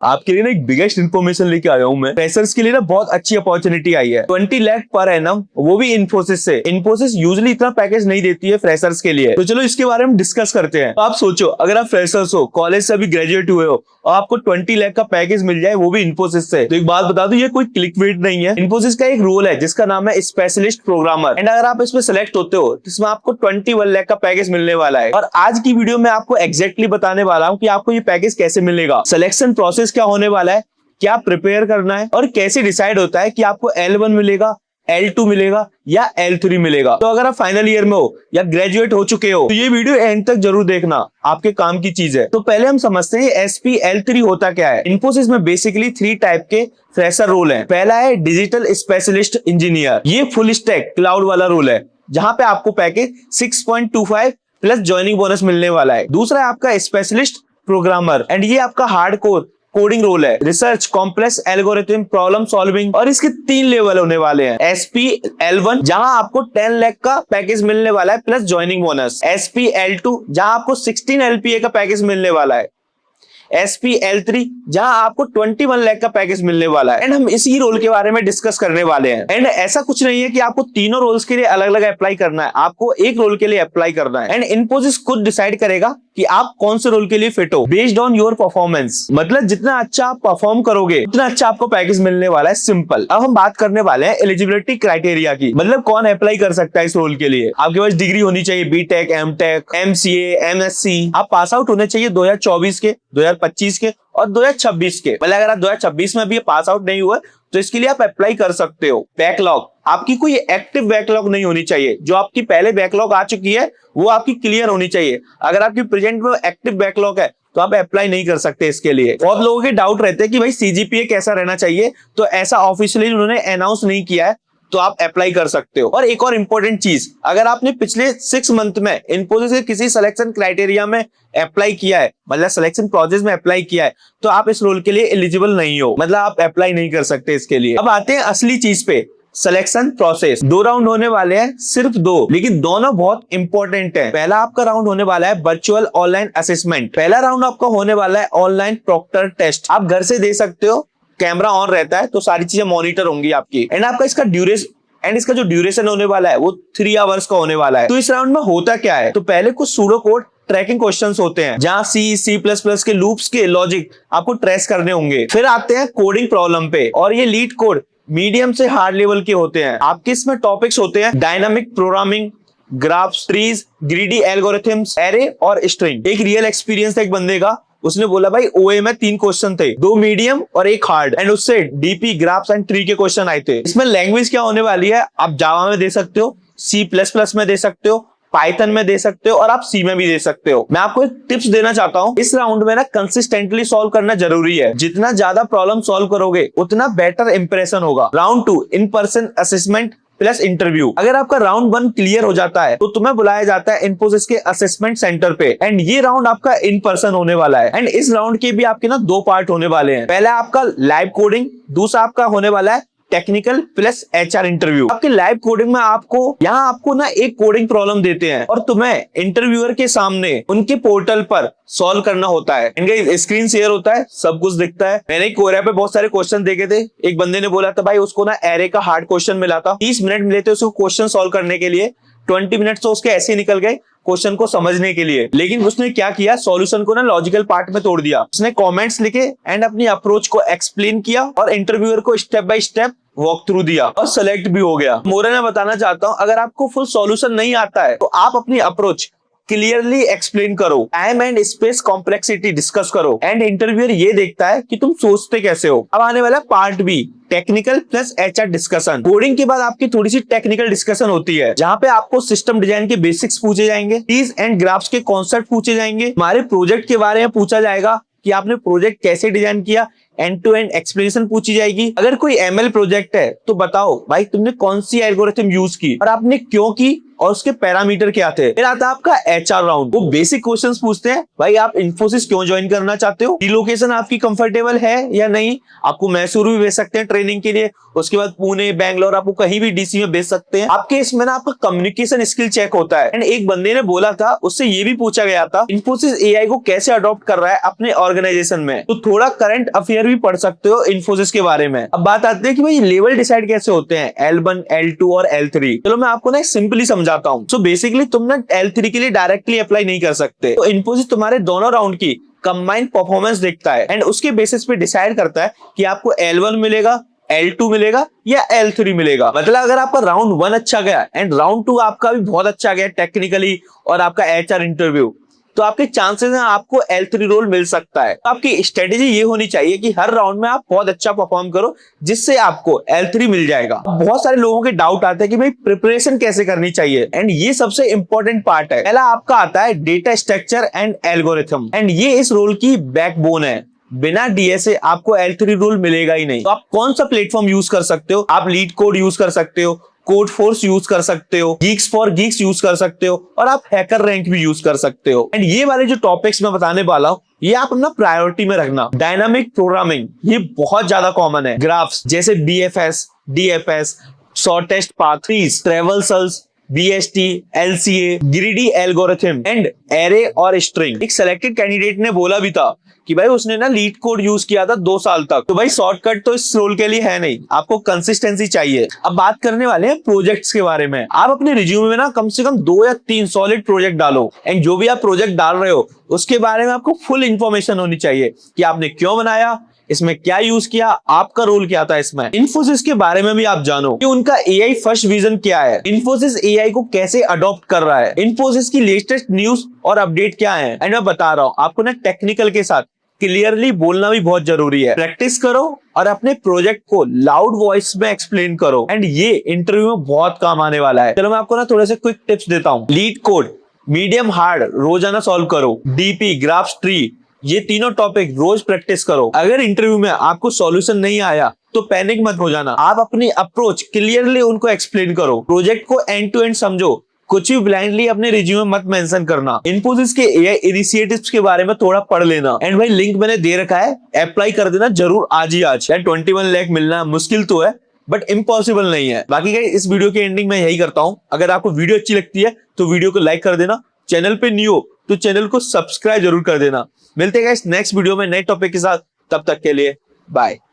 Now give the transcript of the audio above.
आपके लिए ना एक बिगेस्ट इन्फॉर्मेशन लेके आया हूँ मैं। फ्रेशर्स के लिए ना बहुत अच्छी अपॉर्चुनिटी आई है, 20 लाख पर एनम, वो भी इन्फोसिस से। इन्फोसिस यूजुअली इतना पैकेज नहीं देती है फ्रेशर्स के लिए, तो चलो इसके बारे में डिस्कस करते हैं। तो आप सोचो, अगर आप फ्रेशर्स हो, कॉलेज से अभी ग्रेजुएट हुए हो और आपको 20 लाख का पैकेज मिल जाए, वो भी इन्फोसिस से, तो एक बात बता दो, ये कोई क्लिकबेट नहीं है। इन्फोसिस का एक रोल है जिसका नाम है स्पेशलिस्ट प्रोग्रामर, एंड अगर आप इसमें सेलेक्ट होते हो तो इसमें आपको 21 लाख का पैकेज मिलने वाला है। और आज की वीडियो में आपको एग्जैक्टली बताने वाला हूँ कि आपको ये पैकेज कैसे मिलेगा, सिलेक्शन प्रोसेस क्या होने वाला है, क्या प्रिपेयर करना है और कैसे डिसाइड होता है कि आपको L1 मिलेगा, L2 मिलेगा या L3 मिलेगा। तो अगर आप फाइनल ईयर में हो या ग्रेजुएट हो चुके हो तो ये वीडियो एंड तक जरूर देखना, आपके काम की चीज है। तो पहले हम समझते हैं SP L3 होता क्या है। इन्फोसिस में बेसिकली 3 टाइप के फ्रेशर रोल हैं। पहला है डिजिटल स्पेशलिस्ट इंजीनियर, ये फुल स्टैक क्लाउड वाला रोल है जहां पे आपको पैकेज 6.25 प्लस ज्वाइनिंग बोनस मिलने वाला है। दूसरा है आपका स्पेशलिस्ट प्रोग्रामर, एंड ये आपका हार्डकोर कोडिंग रोल है, research, complex algorithm, problem solving, और इसके 3 लेवल होने वाले हैं। SP L1 जहां आपको 10 लाख का पैकेज मिलने वाला है plus joining bonus. SP L2 जहां आपको 16 LPA का पैकेज मिलने वाला है। SP L3 जहां आपको 21 लाख का पैकेज मिलने वाला है। एंड हम इसी रोल के बारे में डिस्कस करने वाले हैं। एंड ऐसा कुछ नहीं है कि आपको तीनों रोल्स के लिए अलग अलग अप्लाई करना है, आपको एक रोल के लिए अप्लाई करना है। एंड इन्फोसिस खुद डिसाइड करेगा कि आप कौन से रोल के लिए फिट हो बेस्ड ऑन योर परफॉर्मेंस। मतलब जितना अच्छा आप परफॉर्म करोगे उतना अच्छा आपको पैकेज मिलने वाला है, सिंपल। अब हम बात करने वाले हैं एलिजिबिलिटी क्राइटेरिया की, मतलब कौन अप्लाई कर सकता है इस रोल के लिए। आपके पास डिग्री होनी चाहिए, BTech, MTech, MCA, MSc। आप पास आउट होने चाहिए 2024 के, 2025 के और 2026 के। मतलब अगर आप 2026 में भी पास आउट नहीं हुआ तो इसके लिए आप अप्लाई कर सकते हो। बैकलॉग, आपकी कोई एक्टिव बैकलॉग नहीं होनी चाहिए, जो आपकी पहले बैकलॉग आ चुकी है वो आपकी क्लियर होनी चाहिए। अगर आपकी प्रेजेंट में एक्टिव बैकलॉग है तो आप अप्लाई नहीं कर सकते इसके लिए। बहुत लोगों के डाउट रहते हैं कि भाई CGPA कैसा रहना चाहिए, तो ऐसा ऑफिशियली उन्होंने अनाउंस नहीं किया है, तो आप अप्लाई कर सकते हो। और एक और इंपॉर्टेंट चीज, अगर आपने पिछले 6 मंथ में इन्फोसिस के किसी सिलेक्शन क्राइटेरिया में अप्लाई किया है, मतलब सिलेक्शन प्रोसेस में अप्लाई किया है, तो आप इस रोल के लिए एलिजिबल नहीं हो, मतलब आप अप्लाई नहीं कर सकते इसके लिए। अब आते हैं असली चीज पे, सिलेक्शन प्रोसेस। 2 राउंड होने वाले हैं, सिर्फ 2, लेकिन दोनों बहुत इंपॉर्टेंट है। पहला आपका राउंड होने वाला है वर्चुअल ऑनलाइन असेसमेंट। पहला राउंड आपका होने वाला है ऑनलाइन प्रॉक्टर टेस्ट। आप घर से दे सकते हो, कैमरा ऑन रहता है तो सारी चीजें मॉनिटर होंगी आपकी। एंड आपका इसका जो ड्यूरेशन होने वाला है वो 3 आवर्स का होने वाला है। तो इस राउंड में होता क्या है, तो पहले कुछ सूडो कोड ट्रैकिंग क्वेश्चंस होते हैं जहां C++ के लूप्स के लॉजिक आपको ट्रेस करने होंगे। फिर आते हैं कोडिंग प्रॉब्लम पे, और ये लीड कोड मीडियम से हार्ड लेवल के होते हैं। आपके इसमें टॉपिक्स होते हैं dynamic programming, graphs, trees, greedy algorithms, array और स्ट्रिंग। एक रियल एक्सपीरियंस था एक बंदे का, उसने बोला भाई OA में 3 क्वेश्चन थे, 2 मीडियम और 1 हार्ड, एंड उससे DP, ग्राफ्स एंड ट्री के क्वेश्चन आए थे। इसमें लैंग्वेज क्या होने वाली है, आप जावा में दे सकते हो, C++ में दे सकते हो, पाइथन में दे सकते हो और आप C में भी दे सकते हो। मैं आपको एक टिप्स देना चाहता हूँ, इस राउंड में ना कंसिस्टेंटली सॉल्व करना जरूरी है। जितना ज्यादा प्रॉब्लम सॉल्व करोगे उतना बेटर इंप्रेशन होगा। Round 2 in person assessment plus interview. अगर आपका राउंड 1 क्लियर हो जाता है तो तुम्हें बुलाया जाता है इन्फोसिस के असेसमेंट सेंटर पे, एंड ये राउंड आपका इन पर्सन होने वाला है। एंड इस राउंड के भी आपके ना 2 पार्ट होने वाले हैं। पहला आपका लाइव कोडिंग, दूसरा आपका होने वाला है टेक्निकल प्लस HR इंटरव्यू। आपके लाइव कोडिंग में आपको ना एक कोडिंग प्रॉब्लम देते हैं और तुम्हें इंटरव्यूअर के सामने उनके पोर्टल पर सॉल्व करना होता है। इनका स्क्रीन शेयर होता है, सब कुछ दिखता है। मैंने कोरा पे बहुत सारे क्वेश्चन देखे थे। एक बंदे ने बोला था भाई उसको ना एरे का हार्ड क्वेश्चन मिला था, 30 मिनट मिले थे उसको क्वेश्चन सॉल्व करने के लिए, 20 मिनट तो उसके ऐसे निकल गए क्वेश्चन को समझने के लिए। लेकिन उसने क्या किया, सॉल्यूशन को ना लॉजिकल पार्ट में तोड़ दिया। उसने कमेंट्स लिखे एंड अपनी अप्रोच को एक्सप्लेन किया और इंटरव्यूअर को step by step walk through दिया और सेलेक्ट भी हो गया। मोरे मैं बताना चाहता हूं, अगर आपको फुल सॉल्यूशन नहीं आता है तो आप अपनी अप्रोच क्लियरली एक्सप्लेन करो, time and space complexity discuss करो, एंड इंटरव्यूअर ये देखता है कि तुम सोचते कैसे हो। अब आने वाला part B, technical plus HR discussion. Coding के बाद आपकी थोड़ी सी टेक्निकल डिस्कशन होती है जहां पे आपको सिस्टम डिजाइन के बेसिक्स पूछे जाएंगे, ट्रीज एंड ग्राफ्स के कॉन्सेप्ट पूछे जाएंगे, हमारे प्रोजेक्ट के बारे में पूछा जाएगा कि आपने प्रोजेक्ट कैसे डिजाइन किया, एंड टू एंड एक्सप्लेनेशन पूछी जाएगी। अगर कोई एमएल प्रोजेक्ट है तो बताओ भाई तुमने कौन सी एल्गोरिथम यूज की और आपने क्यों की और उसके पैरामीटर क्या थे। फिर आता है आपका एचआर राउंड। वो बेसिक क्वेश्चंस पूछते हैं, भाई आप इन्फोसिस क्यों ज्वाइन करना चाहते हो, रिलोकेशन आपकी कंफर्टेबल है या नहीं, आपको मैसूर भी भेज सकते हैं ट्रेनिंग के लिए, उसके बाद पुणे बैंगलोर आपको कहीं भी डीसी में भेज सकते हैं। आपके इसमें ना आपका कम्युनिकेशन स्किल चेक होता है। एंड एक बंदे ने बोला था, उससे ये भी पूछा गया था इन्फोसिस एआई को कैसे अडॉप्ट कर रहा है अपने ऑर्गेनाइजेशन में। तो थोड़ा करंट अफेयर भी पढ़ सकते हो इन्फोसिस के बारे में। अब बात आती है कि भाई लेवल डिसाइड कैसे होते हैं, L1, L2 और L3। चलो मैं आपको ना सिंपली समझाता हूँ। सो बेसिकली तुम ना L3 के लिए डायरेक्टली अप्लाई नहीं कर सकते। तो इन्फोसिस तुम्हारे दोनों राउंड की कंबाइंड परफॉर्मेंस देखता है एंड उसके बेसिस पे डिसाइड करता है कि आपको L1 मिलेगा, L2 मिलेगा या L3 मिलेगा। मतलब अगर आपका राउंड 1 अच्छा गया एंड राउंड 2 आपका भी बहुत अच्छा गया टेक्निकली और आपका एचआर इंटरव्यू, तो आपके चांसेस हैं आपको L3 रोल मिल सकता है। तो आपकी स्ट्रेटेजी ये होनी चाहिए कि हर राउंड में आप बहुत अच्छा परफॉर्म करो जिससे आपको L3 मिल जाएगा। बहुत सारे लोगों के डाउट आते हैं कि भाई प्रिपरेशन कैसे करनी चाहिए, एंड ये सबसे इंपॉर्टेंट पार्ट है। पहला आपका आता है data structure and algorithm, and ये इस रोल की बैकबोन है। बिना डीएसए आपको L3 रोल मिलेगा ही नहीं। तो आप कौन सा प्लेटफॉर्म यूज कर सकते हो, आप लीड कोड यूज कर सकते हो, कोड फोर्स यूज कर सकते हो, गीक्स फॉर गीक्स यूज कर सकते हो और आप हैकर रैंक भी यूज कर सकते हो। एंड ये वाले जो टॉपिक्स मैं बताने वाला हूँ ये आप अपना प्रायोरिटी में रखना। डायनामिक प्रोग्रामिंग ये बहुत ज्यादा कॉमन है। ग्राफ्स जैसे BFS, DFS, shortest path, trees, traversals, BST, LCA, greedy algorithm and array और स्ट्रिंग। एक सिलेक्टेड कैंडिडेट ने बोला भी था कि भाई उसने ना लीड कोड यूज किया था 2 साल तक। तो भाई शॉर्टकट तो इस रोल के लिए है नहीं, आपको कंसिस्टेंसी चाहिए। अब बात करने वाले हैं प्रोजेक्ट्स के बारे में। आप अपने रिज्यूमे में ना कम से कम 2 या 3 सॉलिड प्रोजेक्ट डालो एंड जो भी आप प्रोजेक्ट डाल रहे हो उसके बारे में आपको फुल इंफॉर्मेशन होनी चाहिए कि आपने क्यों बनाया, इसमें क्या यूज किया, आपका रोल क्या था इसमें। इन्फोसिस के बारे में भी आप जानो कि उनका एआई फर्स्ट विजन क्या है, इन्फोसिस एआई को कैसे अडॉप्ट कर रहा है, इन्फोसिस की लेटेस्ट न्यूज और अपडेट क्या है। एंड मैं बता रहा हूँ आपको ना टेक्निकल के साथ क्लियरली बोलना भी बहुत जरूरी है। प्रैक्टिस करो और अपने प्रोजेक्ट को लाउड वॉइस में एक्सप्लेन करो एंड ये इंटरव्यू में बहुत काम आने वाला है। चलो मैं आपको ना थोड़े से क्विक टिप्स देता हूँ। लीड कोड मीडियम हार्ड रोजाना सॉल्व करो। डीपी, ग्राफ्स, ट्री, ये तीनों टॉपिक रोज प्रैक्टिस करो। अगर इंटरव्यू में आपको सॉल्यूशन नहीं आया तो पैनिक मत हो जाना, आप अपनी अप्रोच क्लियरली उनको एक्सप्लेन करो। प्रोजेक्ट को एंड टू एंड समझो, कुछ भी ब्लाइंडली अपने रिज्यूमे मत मेंशन करना। इन्फोसिस के एआई इनिशिएटिव्स के बारे में थोड़ा पढ़ लेना। एंड भाई लिंक मैंने दे रखा है, अप्लाई कर देना जरूर आज ही आज। यार 21 लाख मिलना मुश्किल तो है बट इम्पॉसिबल नहीं है। बाकी गाइस इस वीडियो के एंडिंग में यही करता हूं, अगर आपको वीडियो अच्छी लगती है तो वीडियो को लाइक कर देना, चैनल पे न्यू हो तो चैनल को सब्सक्राइब जरूर कर देना। मिलते हैं गाइस नेक्स्ट वीडियो में नए टॉपिक के साथ, तब तक के लिए बाय।